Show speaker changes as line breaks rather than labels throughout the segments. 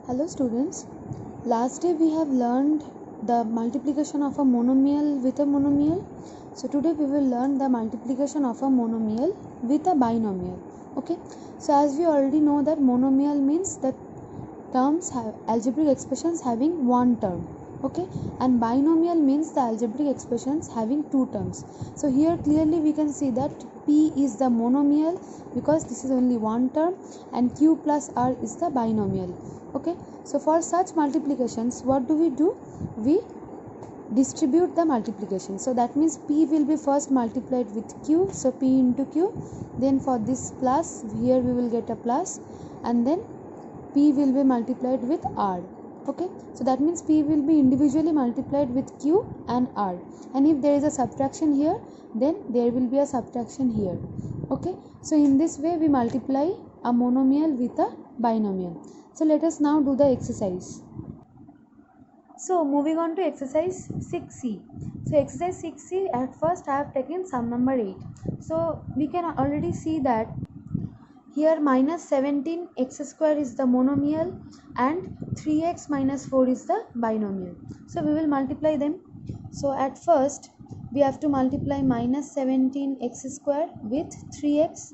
Hello students, last day we have learned the multiplication of a monomial with a monomial. So today we will learn the multiplication of a monomial with a binomial. Okay, so as we already know that monomial means that terms have algebraic expressions having one term. Okay, and binomial means the algebraic expressions having two terms. So here clearly we can see that P is the monomial because this is only one term and Q plus R is the binomial. Okay, so for such multiplications what do? We distribute the multiplication. So that means P will be first multiplied with Q, so P into Q, then for this plus here we will get a plus, and then P will be multiplied with R. Okay, so that means P will be individually multiplied with Q and R, and if there is a subtraction here then there will be a subtraction here. Okay, so in this way we multiply a monomial with a binomial. So let us now do the exercise. So moving on to exercise 6C. So exercise 6C, at first I have taken sum number 8. So we can already see that here minus 17 x square is the monomial and 3x minus 4 is the binomial. So we will multiply them. So at first we have to multiply minus 17 x square with 3x.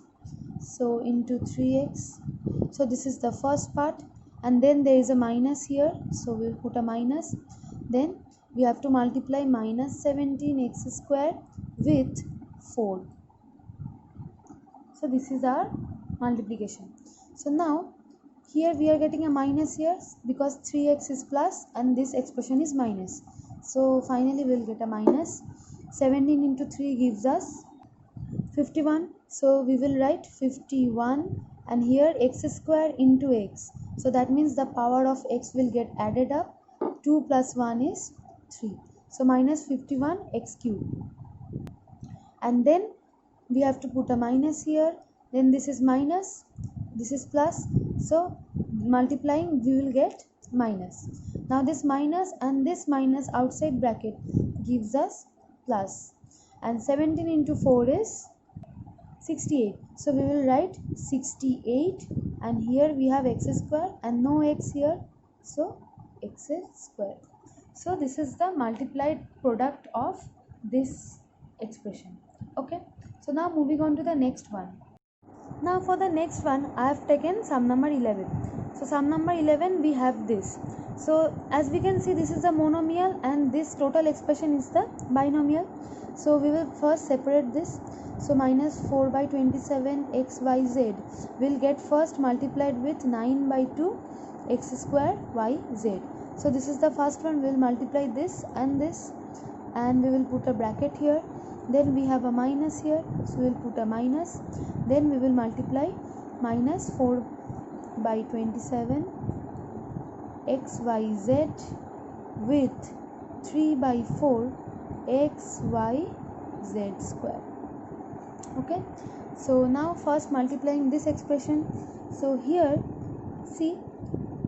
So into 3x. So this is the first part, and then there is a minus here, so we will put a minus. Then we have to multiply minus 17 x square with 4. So this is our multiplication. So now here we are getting a minus here because 3x is plus and this expression is minus. So finally we will get a minus. 17 into 3 gives us 51. So we will write 51, and here x square into x. So that means the power of x will get added up. 2 plus 1 is 3. So minus 51 x cube. And then we have to put a minus here. Then this is minus, this is plus. So multiplying we will get minus. Now this minus and this minus outside bracket gives us plus. And 17 into 4 is 68. So we will write 68, and here we have x square and no x here, so x square. So this is the multiplied product of this expression. Okay, so now moving on to the next one. Now for the next one I have taken sum number 11. So sum number 11 we have this. So as we can see, this is the monomial and this total expression is the binomial. So we will first separate this. So minus 4 by 27 xyz will get first multiplied with 9 by 2 x square yz. So this is the first one. We will multiply this, and we will put a bracket here. Then we have a minus here, so we will put a minus. Then we will multiply minus 4 by 27 xyz with 3 by 4 xyz square. Okay, so now first multiplying this expression. So here see,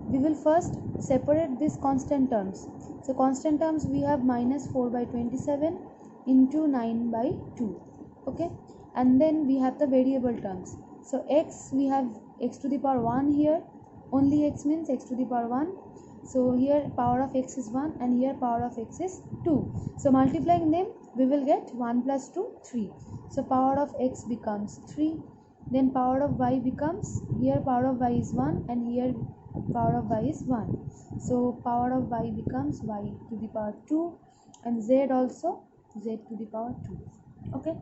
we will first separate these constant terms. So constant terms we have minus 4 by 27 into 9 by 2. Okay, and then we have the variable terms. So x, we have x to the power 1 here. Only x means x to the power 1. So here power of x is 1 and here power of x is 2. So multiplying them we will get 1 plus 2 3. So power of x becomes 3. Then power of y becomes, here power of y is 1 and here power of y is 1. So power of y becomes y to the power 2, and z also z to the power 2. Okay,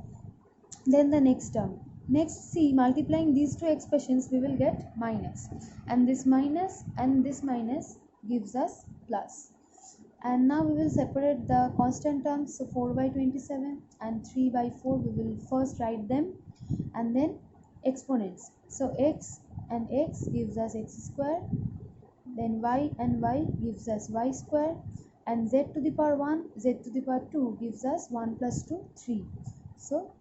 then the next term. Next, see, multiplying these two expressions we will get minus, and this minus gives us plus. And now we will separate the constant terms. So 4 by 27 and 3 by 4 we will first write them, and then exponents. So x and x gives us x square, then y and y gives us y square, and z to the power 1, z to the power 2 gives us 1 plus 2 3. So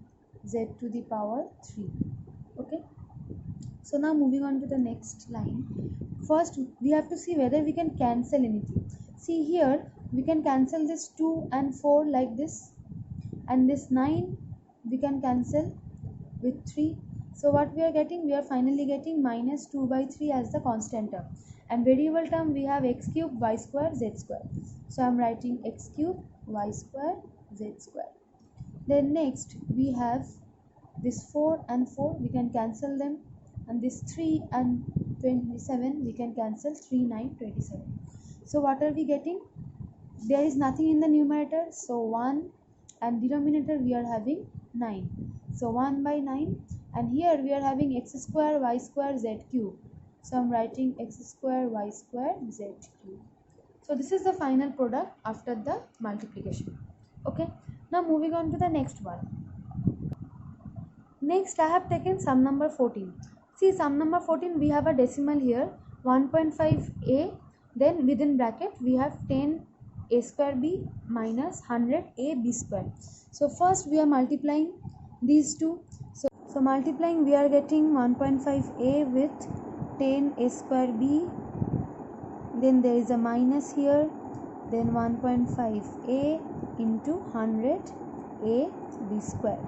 z to the power 3. Okay, so now moving on to the next line. First we have to see whether we can cancel anything. See here, we can cancel this 2 and 4 like this, and this 9 we can cancel with 3. So what we are getting? We are finally getting minus 2 by 3 as the constant term. and variable term we have x cube y square z square. So I am writing x cube y square z square. Then next we have this 4 and 4, we can cancel them, and this 3 and 27 we can cancel, 3 9 27. So what are we getting? There is nothing in the numerator, so 1, and denominator we are having 9, so 1 by 9, and here we are having x square y square z cube, so I'm writing x square y square z cube. So this is the final product after the multiplication. Okay, now moving on to the next one. Next I have taken sum number 14. See, sum number 14, we have a decimal here, 1.5a, then within bracket we have 10 a square b minus 100 a b square. So first we are multiplying these two. So multiplying, we are getting 1.5a with 10 a square b, then there is a minus here, then 1.5a into 100 a b square.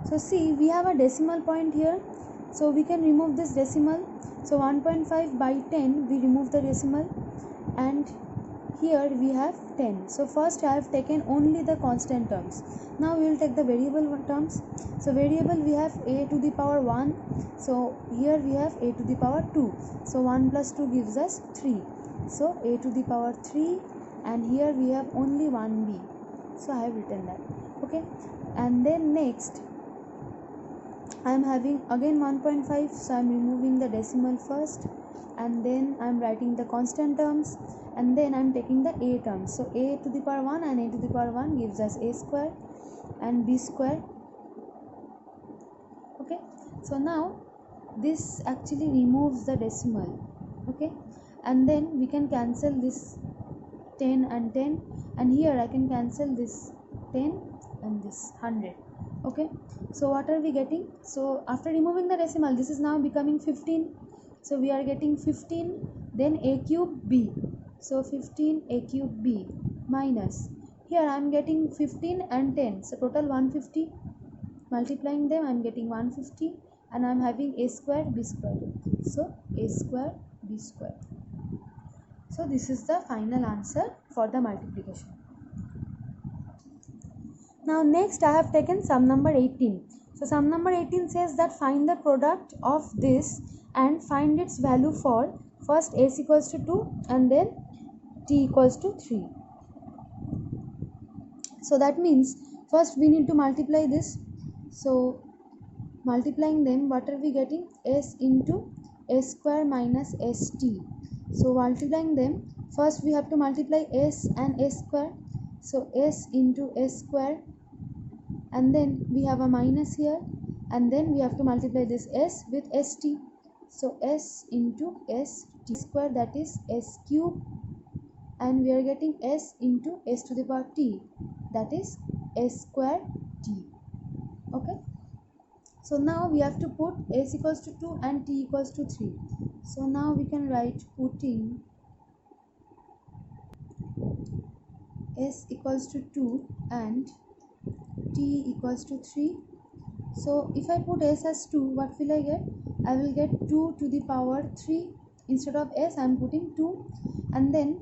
So see, we have a decimal point here, so we can remove this decimal. So 1.5 by 10, we remove the decimal, and here we have 10. So first I have taken only the constant terms. Now we will take the variable terms. So variable we have a to the power 1. So here we have a to the power 2. So 1 plus 2 gives us 3. So a to the power 3, and here we have only 1b. So I have written that. Okay. And then next I am having again 1.5. So I am removing the decimal first, and then I am writing the constant terms, and then I am taking the a terms. So a to the power 1 and a to the power 1 gives us a square and b square. Okay, so now this actually removes the decimal. Okay, and then we can cancel this 10 and 10, and here I can cancel this 10 and this 100. Okay, so what are we getting? So after removing the decimal, this is now becoming 15. So we are getting 15, then a cube b. So 15 a cube b minus, here I am getting 15 and 10, so total 150. Multiplying them, I am getting 150, and I am having a square b square. So a square b square. So this is the final answer for the multiplication. Now next I have taken sum number 18. So sum number 18 says that find the product of this and find its value for first s equals to 2 and then t equals to 3. So that means first we need to multiply this. So multiplying them, what are we getting? S into s square minus st. So multiplying them, first we have to multiply s and s square. So s into s square, and then we have a minus here, and then we have to multiply this s with st. So s into st square, that is s cube, and we are getting s into s to the power t, that is s square t. Okay, so now we have to put s equals to 2 and t equals to 3. So now we can write putting s equals to 2 and t equals to 3. So if I put s as 2, what will I get? I will get 2 to the power 3. Instead of s, I am putting 2, and then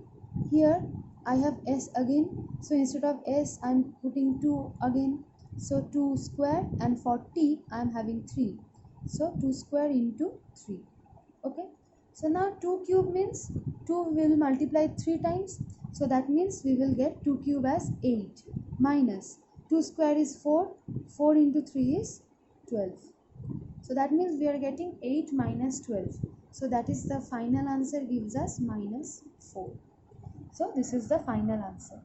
here I have s again. So instead of s, I am putting 2 again. So 2 square, and for t I am having 3. So 2 square into 3. Okay. So now 2 cube means 2 will multiply 3 times. So that means we will get 2 cube as 8 minus 2 square is 4. 4 into 3 is 12. So that means we are getting 8 minus 12. So that is the final answer, gives us minus 4. So this is the final answer.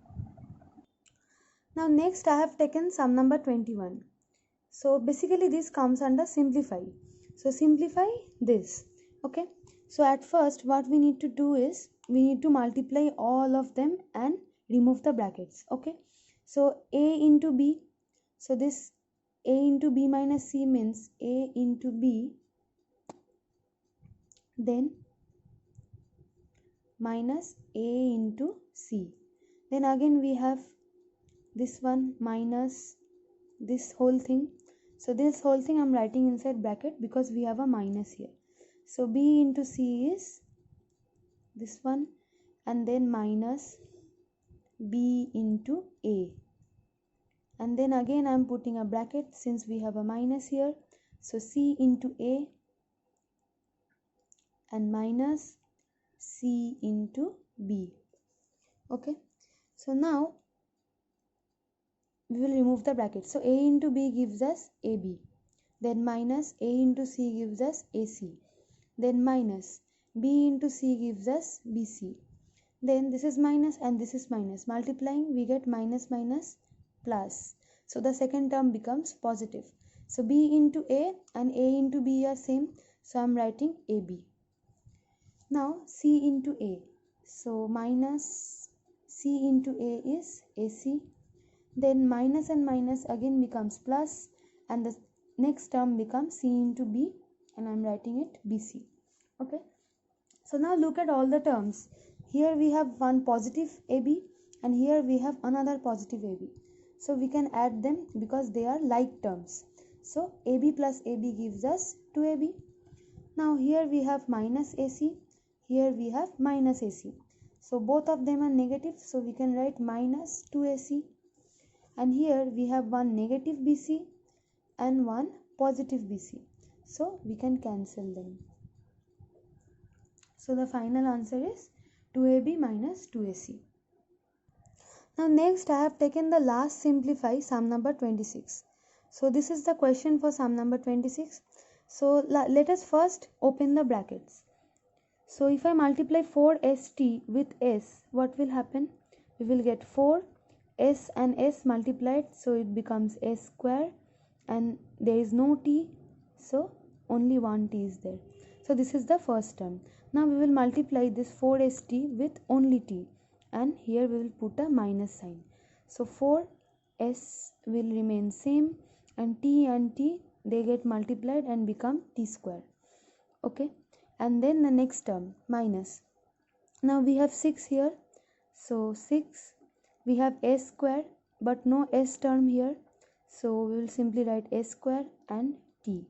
Now next I have taken sum number 21. So basically this comes under simplify. So simplify this. Okay. So at first what we need to do is we need to multiply all of them and remove the brackets. Okay. So a into b. So this a into b minus c means a into b, then minus a into c. Then again we have this one minus this whole thing. So this whole thing I'm writing inside bracket because we have a minus here. So b into c is this one, and then minus b into a, and then again I am putting a bracket since we have a minus here, so c into a and minus c into b. Okay, so now we will remove the bracket. So a into b gives us ab, then minus a into c gives us ac, then minus b into c gives us bc, then this is minus and this is minus, multiplying we get minus minus plus, so the second term becomes positive. So b into a and a into b are same, so I am writing ab. Now c into a, so minus c into a is ac, then minus and minus again becomes plus, and the next term becomes c into b, and I am writing it bc. Okay, so now look at all the terms. Here we have one positive ab and here we have another positive ab, so we can add them because they are like terms. So ab plus ab gives us 2ab. Now here we have minus ac, here we have minus ac, so both of them are negative, so we can write minus 2ac, and here we have one negative bc and one positive bc, so we can cancel them. So the final answer is 2ab minus 2ac. Now next I have taken the last simplify, sum number 26. So this is the question for sum number 26. So let us first open the brackets. So if I multiply 4st with s, what will happen? We will get 4 s and s multiplied, so it becomes s square, and there is no t, so only one t is there. So this is the first term. Now we will multiply this 4st with only t, and here we will put a minus sign. So 4s will remain same, and t they get multiplied and become t square. Okay, and then the next term minus. Now we have 6 here, so 6, we have s square but no s term here, so we will simply write s square and t.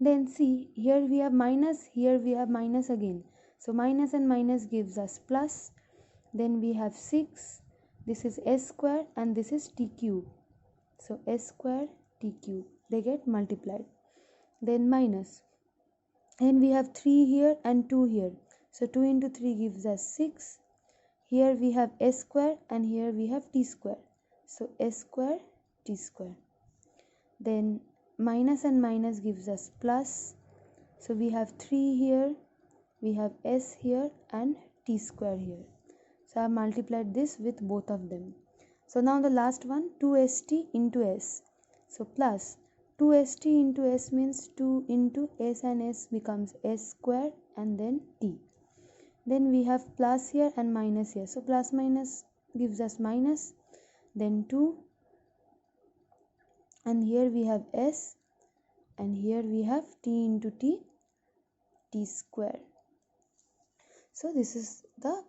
Then see, here we have minus, here we have minus again, so minus and minus gives us plus. Then we have 6, this is s square and this is t cube, so s square t cube, they get multiplied. Then minus, and we have 3 here and 2 here, so 2 into 3 gives us 6. Here we have s square and here we have t square, so s square t square. Then minus and minus gives us plus, so we have 3 here, we have s here and t square here, so I have multiplied this with both of them. So now the last one, 2st into s, so plus 2st into s means 2 into s and s becomes s square and then t. Then we have plus here and minus here, so plus minus gives us minus, then 2, and here we have s, and here we have t into t, t square. So this is the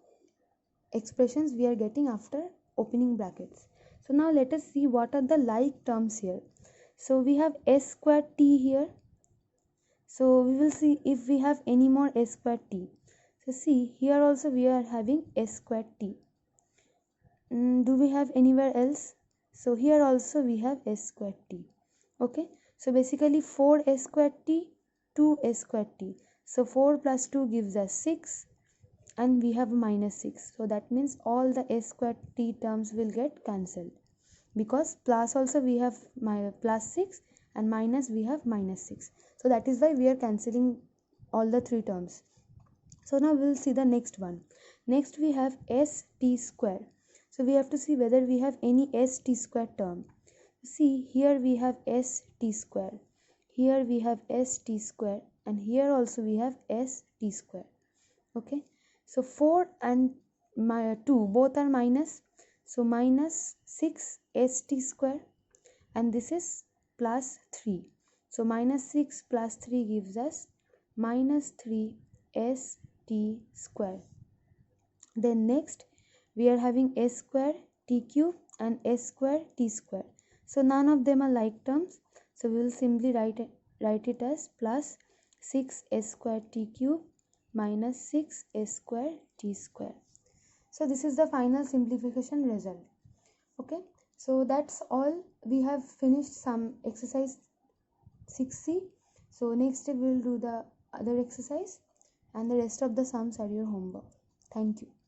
expressions we are getting after opening brackets. So now let us see what are the like terms here. So we have s square t here, so we will see if we have any more s square t. So see, here also we are having s square t. Do we have anywhere else? So here also we have s square t. Okay, so basically 4s square t, 2s square t. So 4 plus 2 gives us 6, and we have minus 6. So that means all the s square t terms will get cancelled, because plus also we have plus 6 and minus we have minus 6. So that is why we are cancelling all the 3 terms. So now we will see the next one. Next we have st square. So we have to see whether we have any st square term. See, here we have st square, here we have st square, and here also we have st square. Okay, so 4 and 2 both are minus, so minus 6 st square, and this is plus 3, so minus 6 plus 3 gives us minus 3 st square. Then next we are having s square t cube and s square t square, so none of them are like terms, so we will simply write it as plus 6 s square t cube minus 6a square t square. So this is the final simplification result. Okay, so that's all. We have finished some exercise 6c. So next we will do the other exercise, and the rest of the sums are your homework. Thank you.